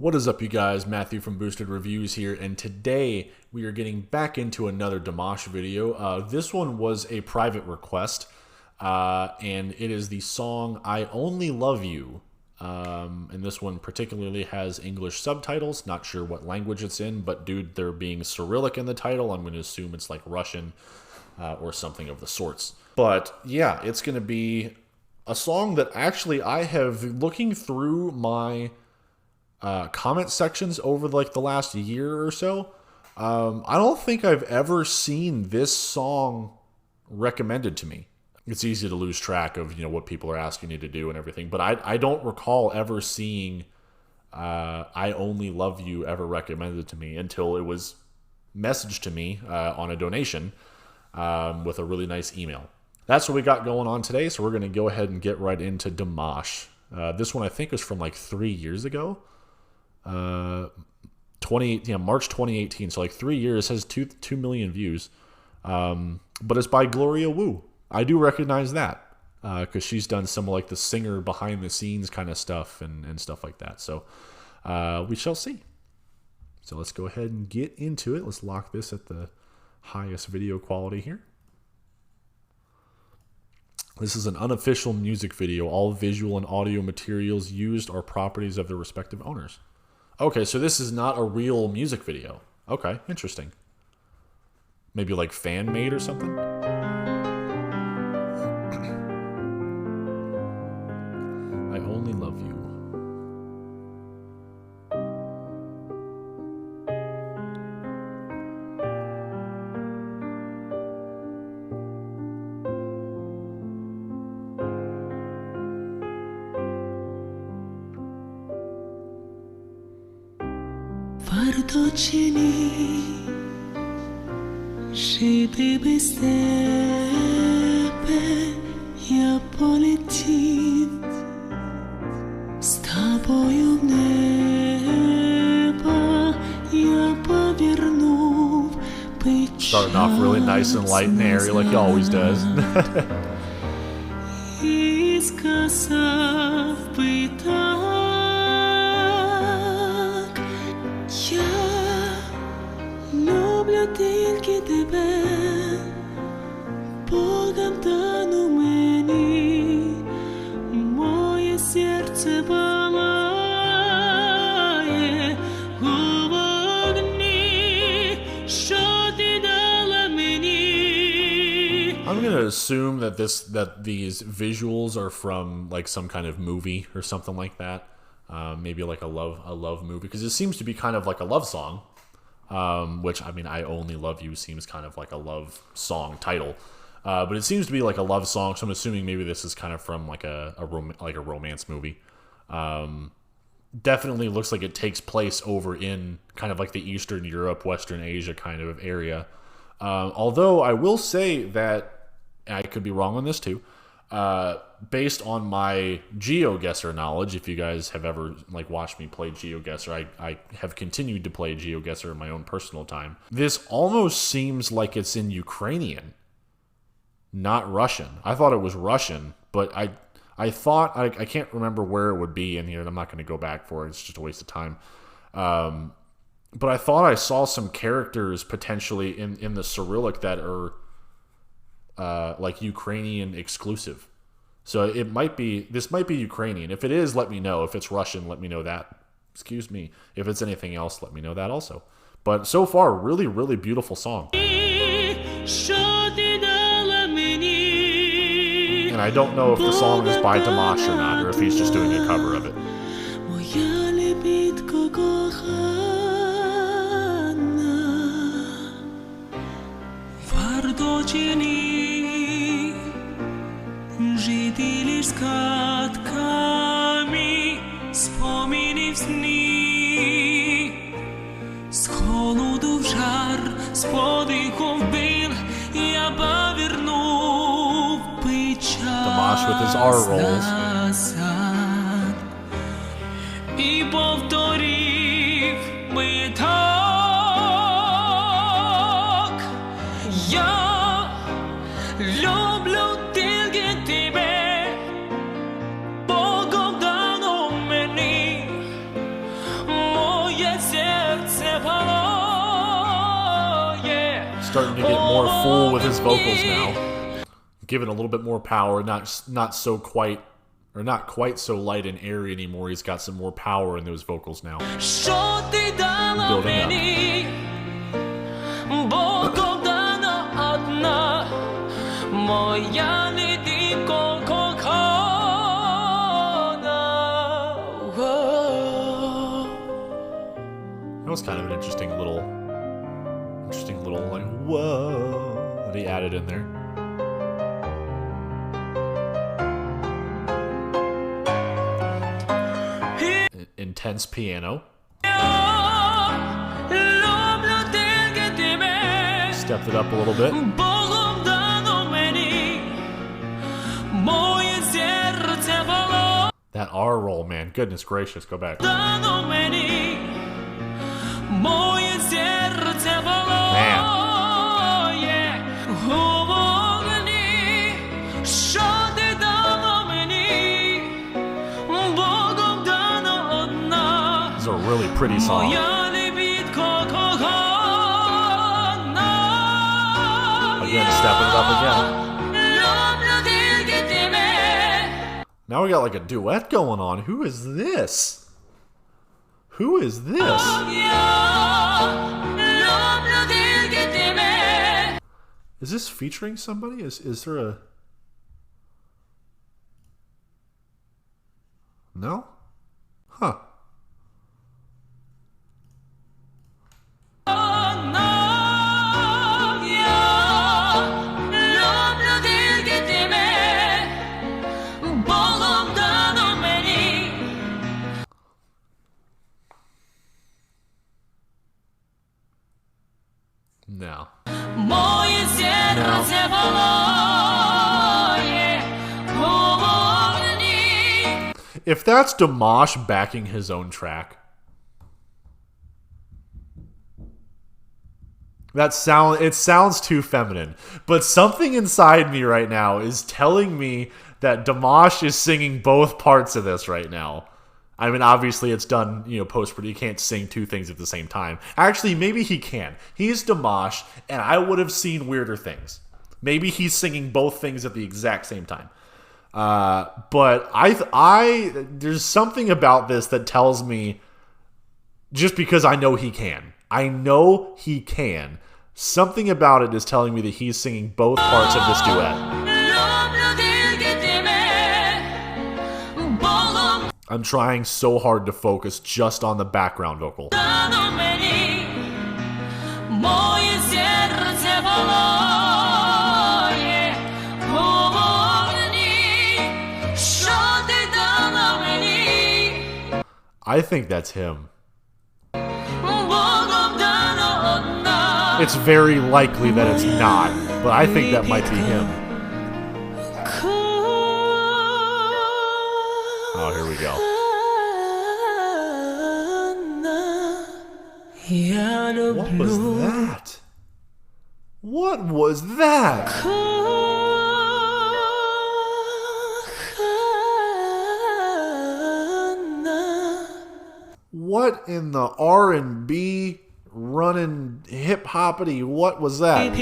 What is up, you guys? Matthew from Boosted Reviews here, and today we are getting back into another Dimash video. This one was a private request, and it is the song I Only Love You. And this one particularly has English subtitles. Not sure what language it's in, but dude, there being Cyrillic in the title, I'm going to assume it's like Russian or something of the sorts. But yeah, it's going to be a song that actually I have, looking through my comment sections over like the last year or so, I don't think I've ever seen this song recommended to me. It's easy to lose track of, you know, what people are asking you to do and everything, but I don't recall ever seeing I Only Love You ever recommended to me until it was messaged to me on a donation with a really nice email. That's what we got going on today, so we're going to go ahead and get right into Dimash. This one I think was from like 3 years ago. March 2018, so like 3 years, has 2 million views, but it's by Gloria. I do recognize that because she's done some like the singer behind the scenes kind of stuff and stuff like that, so we shall see. So let's go ahead and get into it. Let's lock this at the highest video quality here. This is an unofficial music video. All visual and audio materials used are properties of their respective owners. Okay, so this is not a real music video. Okay, interesting. Maybe like fan-made or something? I Only Love You. Варто чи ні жити без тебе, я полетів з тобою в небо, я повернув печаль. Starting off really nice and light and airy like he always does. І сказав би так. Тільки тебе, Богом дану мені, моє серце палає у вогні, що ти дала мені. I'm gonna assume that these visuals are from like some kind of movie or something like that. Maybe like a love movie, because it seems to be kind of like a love song. Which, I mean, I Only Love You seems kind of like a love song title, but it seems to be like a love song, so I'm assuming maybe this is kind of from like a romance movie. Definitely looks like it takes place over in kind of like the Eastern Europe, Western Asia kind of area. Although I will say that, and I could be wrong on this too, based on my GeoGuessr knowledge, if you guys have ever like watched me play GeoGuessr, I have continued to play GeoGuessr in my own personal time. This almost seems like it's in Ukrainian, not Russian. I thought it was Russian, but I thought, I can't remember where it would be in here, and I'm not going to go back for it. It's just a waste of time. But I thought I saw some characters potentially in the Cyrillic that are like Ukrainian exclusive. So this might be Ukrainian. If it is, let me know. If it's Russian, let me know that. Excuse me. If it's anything else, let me know that also. But so far, really, really beautiful song. And I don't know if the song is by Dimash or not, or if he's just doing a cover of it. Жити лиш з катками спомінів сні, з холоду в жар, з подихом в біль, я повернув Dimash with his R rolls. назад і повторив би так, я люблю тільки тебе, Богом дано мені. Starting to get more full with his vocals now. Giving a little bit more power, not so quite, or not quite so light and airy anymore. He's got some more power in those vocals now. Building up. That was kind of an interesting little like whoa that he added in there. Intense piano. Stepped it up a little bit. That R roll, man. Goodness gracious. Go back. Man. This is a really pretty song. Again, stepping it up again. Now we got like a duet going on. Who is this? Who is this? Is this featuring somebody? Is there a... No? Huh. No. If that's Dimash backing his own track, it sounds too feminine. But something inside me right now is telling me that Dimash is singing both parts of this right now. I mean, obviously it's done, post-production. You can't sing two things at the same time. Actually, maybe he can. He's Dimash, and I would have seen weirder things. Maybe he's singing both things at the exact same time. But there's something about this that tells me, just because I know he can. I know he can. Something about it is telling me that he's singing both parts of this duet. I'm trying so hard to focus just on the background vocal. I think that's him. It's very likely that it's not, but I think that might be him. Oh, here we go. What was that? What was that? What in the R&B running hip hoppity? What was that?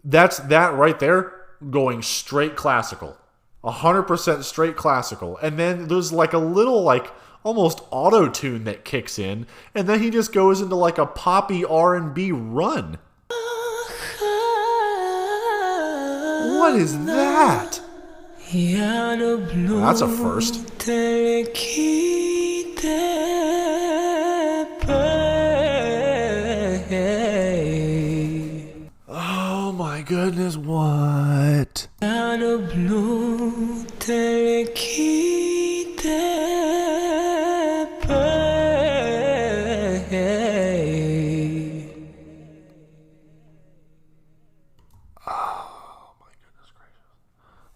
That's that right there. Going straight classical, 100% straight classical, and then there's like a little almost auto tune that kicks in, and then he just goes into like a poppy R&B run. What is that? Well, that's a first. Oh my goodness, what?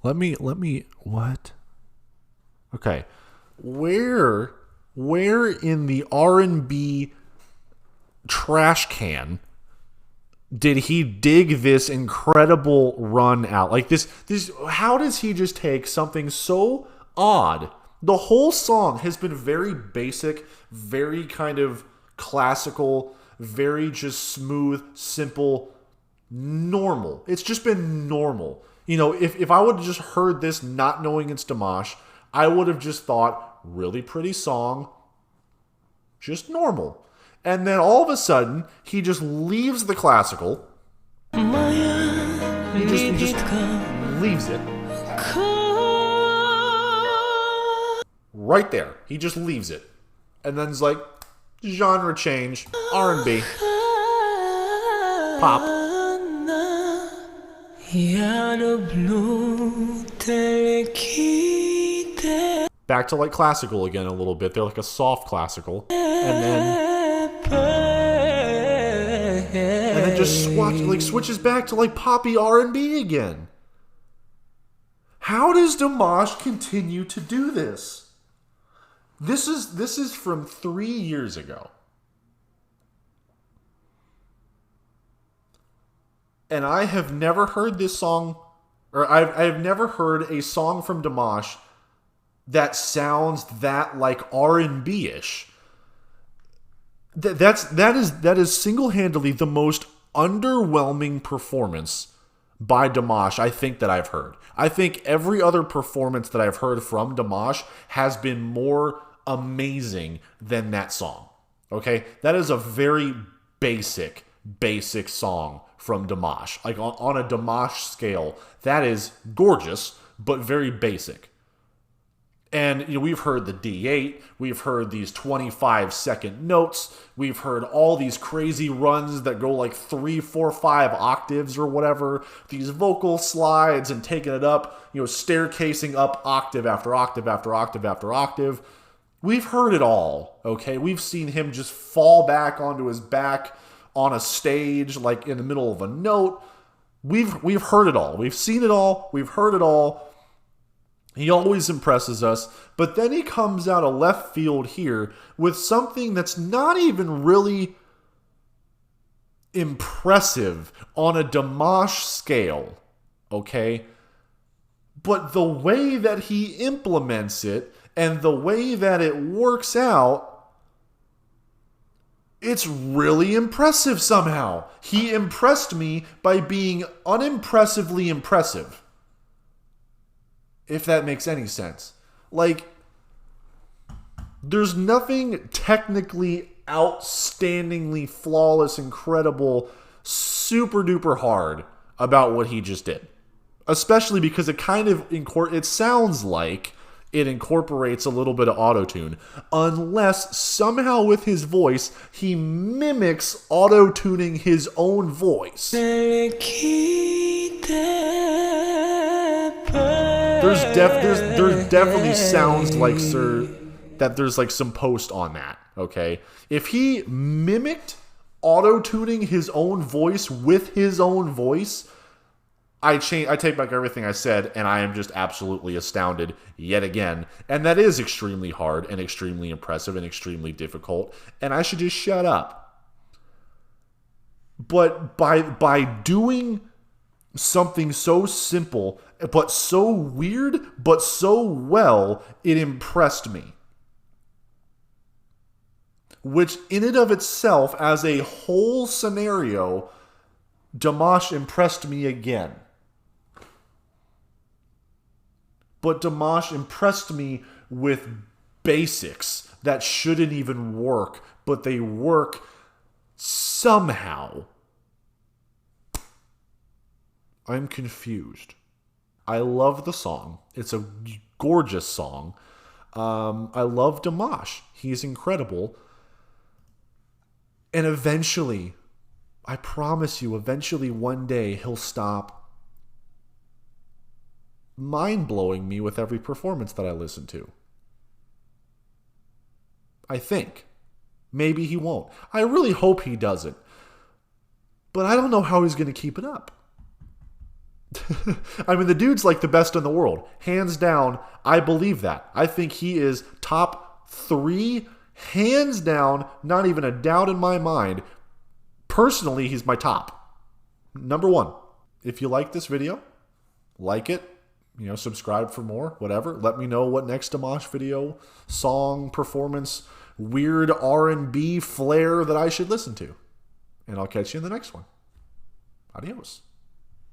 Let me, what? Okay. Where in the R&B trash can did he dig this incredible run out? Like this, how does he just take something so odd The whole song has been very basic, very kind of classical, very just smooth, simple, normal. It's just been normal. You know, if I would have just heard this not knowing it's Dimash, I would have just thought, really pretty song, just normal. And then all of a sudden, he just leaves the classical. He just leaves it. Right there. He just leaves it. And then it's like, genre change, R&B, pop. Back to like classical again a little bit. They're like a soft classical. And then just switches back to like poppy R&B again. How does Dimash continue to do this? This is from 3 years ago. And I have never heard this song, or I've never heard a song from Dimash that sounds that like R&B-ish. That is single-handedly the most underwhelming performance by Dimash I think that I've heard. I think every other performance that I've heard from Dimash has been more amazing than that song. Okay? That is a very basic song from Dimash. Like on a Dimash scale, that is gorgeous, but very basic. And you know, we've heard the D8, we've heard these 25-second notes, we've heard all these crazy runs that go like 3, 4, 5 octaves or whatever, these vocal slides and taking it up, you know, staircasing up octave after octave after octave after octave. We've heard it all, okay? We've seen him just fall back onto his back on a stage like in the middle of a note. We've heard it all. We've seen it all. We've heard it all. He always impresses us, but then he comes out of left field here with something that's not even really impressive on a Dimash scale, okay? But the way that he implements it and the way that it works out, it's really impressive somehow. He impressed me by being unimpressively impressive. If that makes any sense. Like, there's nothing technically outstandingly flawless, incredible, super duper hard about what he just did. Especially because it kind of, it sounds like it incorporates a little bit of auto-tune. Unless somehow with his voice, he mimics auto-tuning his own voice. There's definitely sounds like that there's like some post on that, okay? If he mimicked auto-tuning his own voice with his own voice, I take back everything I said, and I am just absolutely astounded yet again. And that is extremely hard and extremely impressive and extremely difficult, and I should just shut up. But by doing something so simple but so weird but so well, it impressed me. Which in and of itself, as a whole scenario, Dimash impressed me again. But Dimash impressed me with basics that shouldn't even work, but they work somehow. I'm confused. I love the song. It's a gorgeous song. I love Dimash. He's incredible. And eventually, I promise you, eventually one day he'll stop mind-blowing me with every performance that I listen to. I think. Maybe he won't. I really hope he doesn't. But I don't know how he's going to keep it up. I mean, the dude's like the best in the world. Hands down, I believe that. I think he is top 3, hands down, not even a doubt in my mind. Personally, he's my top. Number 1. If you like this video, like it, subscribe for more, whatever. Let me know what next Dimash video, song, performance, weird R&B flair that I should listen to. And I'll catch you in the next one. Adios.